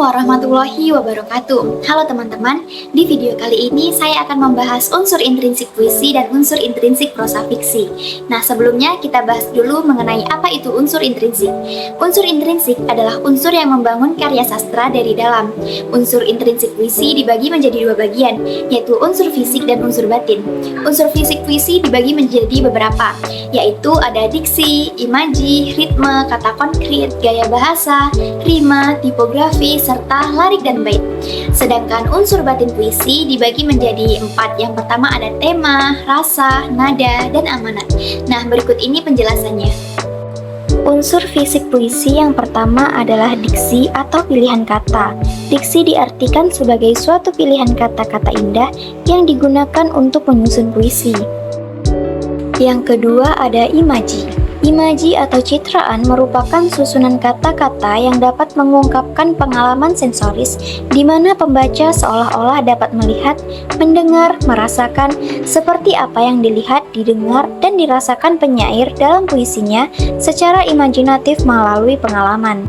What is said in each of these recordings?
warahmatullahi wabarakatuh. Halo teman-teman, di video kali ini saya akan membahas unsur intrinsik puisi dan unsur intrinsik prosa fiksi. Nah, sebelumnya kita bahas dulu mengenai apa itu unsur intrinsik. Unsur intrinsik adalah unsur yang membangun karya sastra dari dalam. Unsur intrinsik puisi dibagi menjadi dua bagian, yaitu unsur fisik dan unsur batin. Unsur fisik puisi dibagi menjadi beberapa, yaitu ada diksi, imaji, ritme, kata konkret, gaya bahasa, rima, tipografi, serta larik dan bait. Sedangkan unsur batin puisi dibagi menjadi 4. Yang pertama ada tema, rasa, nada, dan amanat. Nah, berikut ini penjelasannya. Unsur fisik puisi yang pertama adalah diksi atau pilihan kata. Diksi diartikan sebagai suatu pilihan kata-kata indah yang digunakan untuk menyusun puisi. Yang kedua ada imaji. Imaji atau citraan merupakan susunan kata-kata yang dapat mengungkapkan pengalaman sensoris di mana pembaca seolah-olah dapat melihat, mendengar, merasakan seperti apa yang dilihat, didengar, dan dirasakan penyair dalam puisinya secara imajinatif melalui pengalaman.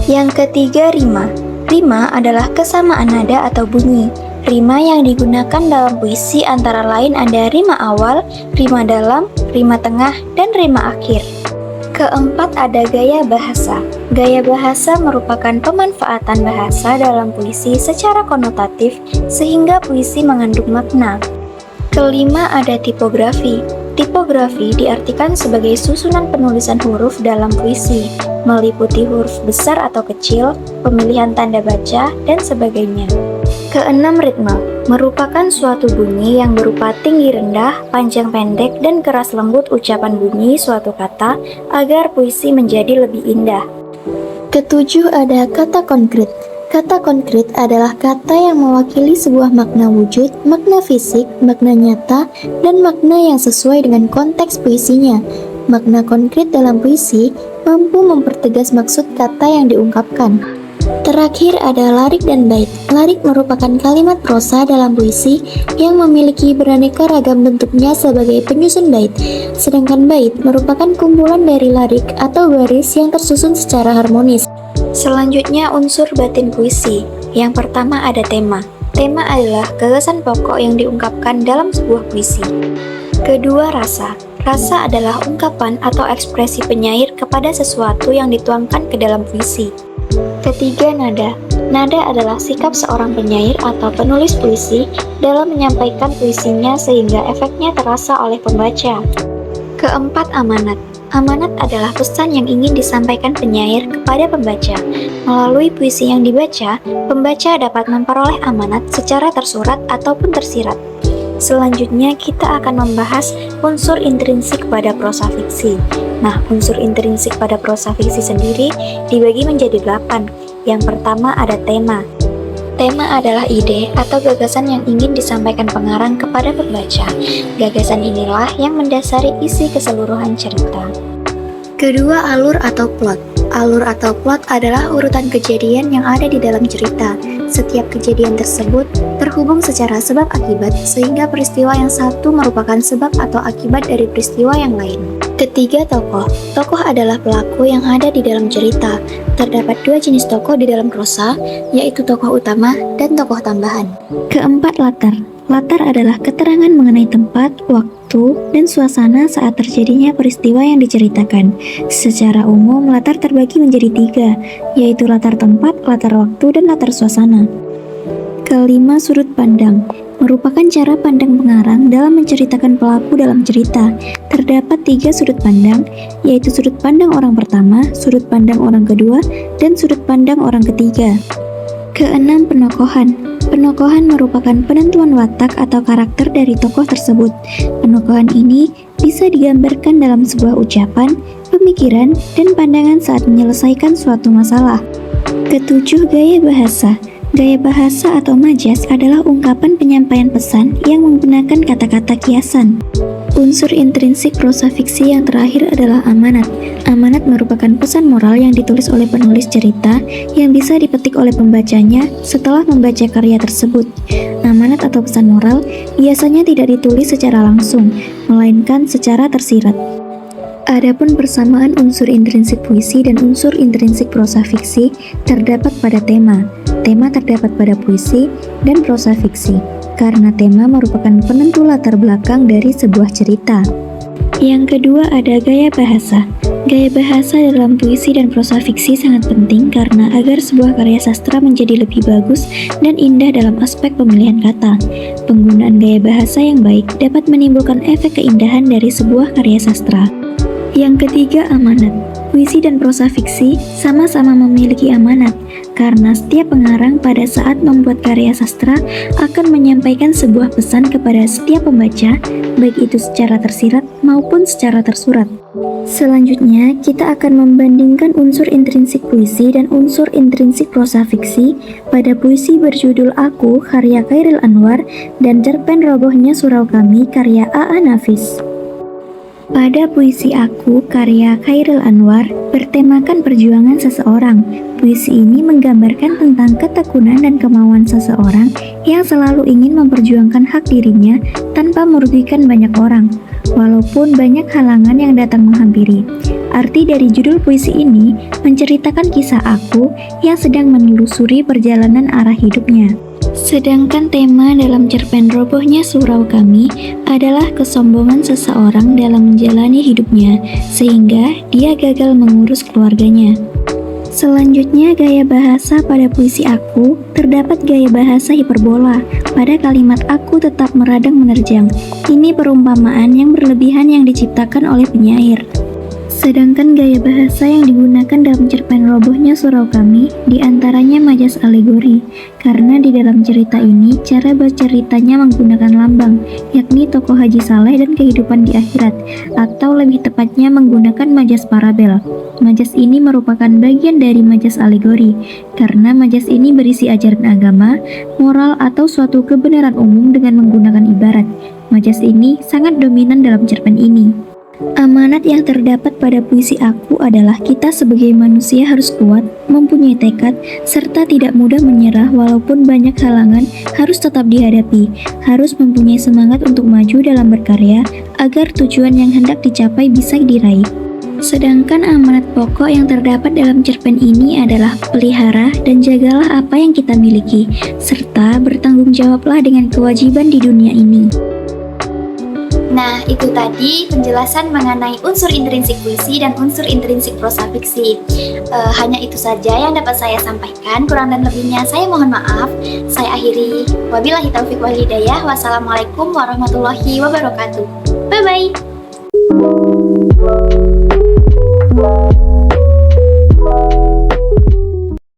Yang ketiga rima. Rima adalah kesamaan nada atau bunyi. Rima yang digunakan dalam puisi antara lain ada rima awal, rima dalam, rima tengah, dan rima akhir. Keempat ada gaya bahasa. Gaya bahasa merupakan pemanfaatan bahasa dalam puisi secara konotatif sehingga puisi mengandung makna. Kelima ada tipografi. Tipografi diartikan sebagai susunan penulisan huruf dalam puisi, meliputi huruf besar atau kecil, pemilihan tanda baca, dan sebagainya. Keenam ritme, merupakan suatu bunyi yang berupa tinggi rendah, panjang pendek, dan keras lembut ucapan bunyi suatu kata agar puisi menjadi lebih indah. Ketujuh ada kata konkret. Kata konkret adalah kata yang mewakili sebuah makna wujud, makna fisik, makna nyata, dan makna yang sesuai dengan konteks puisinya. Makna konkret dalam puisi mampu mempertegas maksud kata yang diungkapkan. Terakhir ada larik dan bait. Larik merupakan kalimat prosa dalam puisi yang memiliki beraneka ragam bentuknya sebagai penyusun bait. Sedangkan bait merupakan kumpulan dari larik atau baris yang tersusun secara harmonis. Selanjutnya unsur batin puisi. Yang pertama ada tema. Tema adalah gagasan pokok yang diungkapkan dalam sebuah puisi. Kedua rasa. Rasa adalah ungkapan atau ekspresi penyair kepada sesuatu yang dituangkan ke dalam puisi. Ketiga nada. Nada adalah sikap seorang penyair atau penulis puisi dalam menyampaikan puisinya sehingga efeknya terasa oleh pembaca. Keempat amanat. Amanat adalah pesan yang ingin disampaikan penyair kepada pembaca. Melalui puisi yang dibaca, pembaca dapat memperoleh amanat secara tersurat ataupun tersirat. Selanjutnya kita akan membahas unsur intrinsik pada prosa fiksi. Nah, unsur intrinsik pada prosa fiksi sendiri dibagi menjadi 8. Yang pertama ada tema. Tema adalah ide atau gagasan yang ingin disampaikan pengarang kepada pembaca. Gagasan inilah yang mendasari isi keseluruhan cerita. Kedua, alur atau plot. Alur atau plot adalah urutan kejadian yang ada di dalam cerita. Setiap kejadian tersebut terhubung secara sebab akibat, sehingga peristiwa yang satu merupakan sebab atau akibat dari peristiwa yang lain. Ketiga, tokoh. Tokoh adalah pelaku yang ada di dalam cerita. Terdapat 2 jenis tokoh di dalam prosa, yaitu tokoh utama dan tokoh tambahan. Keempat, latar. Latar adalah keterangan mengenai tempat, waktu, dan suasana saat terjadinya peristiwa yang diceritakan. Secara umum, latar terbagi menjadi 3, yaitu latar tempat, latar waktu, dan latar suasana. Kelima, sudut pandang. Merupakan cara pandang pengarang dalam menceritakan pelaku dalam cerita. Terdapat 3 sudut pandang, yaitu sudut pandang orang pertama, sudut pandang orang kedua, dan sudut pandang orang ketiga. Keenam, penokohan. Penokohan merupakan penentuan watak atau karakter dari tokoh tersebut. Penokohan ini bisa digambarkan dalam sebuah ucapan, pemikiran, dan pandangan saat menyelesaikan suatu masalah. Ketujuh, gaya bahasa. Gaya bahasa atau majas adalah ungkapan penyampaian pesan yang menggunakan kata-kata kiasan. Unsur intrinsik prosa fiksi yang terakhir adalah amanat. Amanat merupakan pesan moral yang ditulis oleh penulis cerita yang bisa dipetik oleh pembacanya setelah membaca karya tersebut. Amanat atau pesan moral biasanya tidak ditulis secara langsung, melainkan secara tersirat. Adapun persamaan unsur intrinsik puisi dan unsur intrinsik prosa fiksi terdapat pada tema. Tema terdapat pada puisi dan prosa fiksi, karena tema merupakan penentu latar belakang dari sebuah cerita. Yang kedua ada gaya bahasa. Gaya bahasa dalam puisi dan prosa fiksi sangat penting karena agar sebuah karya sastra menjadi lebih bagus dan indah dalam aspek pemilihan kata. Penggunaan gaya bahasa yang baik dapat menimbulkan efek keindahan dari sebuah karya sastra. Yang ketiga, amanat. Puisi dan prosa fiksi sama-sama memiliki amanat, karena setiap pengarang pada saat membuat karya sastra akan menyampaikan sebuah pesan kepada setiap pembaca, baik itu secara tersirat maupun secara tersurat. Selanjutnya, kita akan membandingkan unsur intrinsik puisi dan unsur intrinsik prosa fiksi pada puisi berjudul Aku karya Chairil Anwar dan Cerpen Robohnya Surau Kami karya A.A. Nafis. Pada puisi Aku karya Chairil Anwar bertemakan perjuangan seseorang. Puisi ini menggambarkan tentang ketekunan dan kemauan seseorang yang selalu ingin memperjuangkan hak dirinya tanpa merugikan banyak orang, walaupun banyak halangan yang datang menghampiri. Arti dari judul puisi ini menceritakan kisah Aku yang sedang menelusuri perjalanan arah hidupnya. Sedangkan tema dalam cerpen Robohnya Surau Kami adalah kesombongan seseorang dalam menjalani hidupnya, sehingga dia gagal mengurus keluarganya. Selanjutnya, gaya bahasa pada puisi Aku, terdapat gaya bahasa hiperbola. Pada kalimat Aku tetap meradang menerjang. Ini perumpamaan yang berlebihan yang diciptakan oleh penyair. Sedangkan gaya bahasa yang digunakan dalam cerpen Robohnya Surau Kami diantaranya majas alegori, karena di dalam cerita ini cara berceritanya menggunakan lambang, yakni tokoh Haji Saleh dan kehidupan di akhirat, atau lebih tepatnya menggunakan majas parabel. Majas ini merupakan bagian dari majas alegori, karena majas ini berisi ajaran agama, moral, atau suatu kebenaran umum dengan menggunakan ibarat. Majas ini sangat dominan dalam cerpen ini. Amanat yang terdapat pada puisi Aku adalah kita sebagai manusia harus kuat, mempunyai tekad, serta tidak mudah menyerah walaupun banyak halangan harus tetap dihadapi, harus mempunyai semangat untuk maju dalam berkarya agar tujuan yang hendak dicapai bisa diraih. Sedangkan amanat pokok yang terdapat dalam cerpen ini adalah pelihara dan jagalah apa yang kita miliki, serta bertanggung jawablah dengan kewajiban di dunia ini. Nah, itu tadi penjelasan mengenai unsur intrinsik puisi dan unsur intrinsik prosa fiksi. Hanya itu saja yang dapat saya sampaikan. Kurang dan lebihnya saya mohon maaf. Saya akhiri. Wabillahi taufiq wal hidayah. Wassalamualaikum warahmatullahi wabarakatuh. Bye-bye.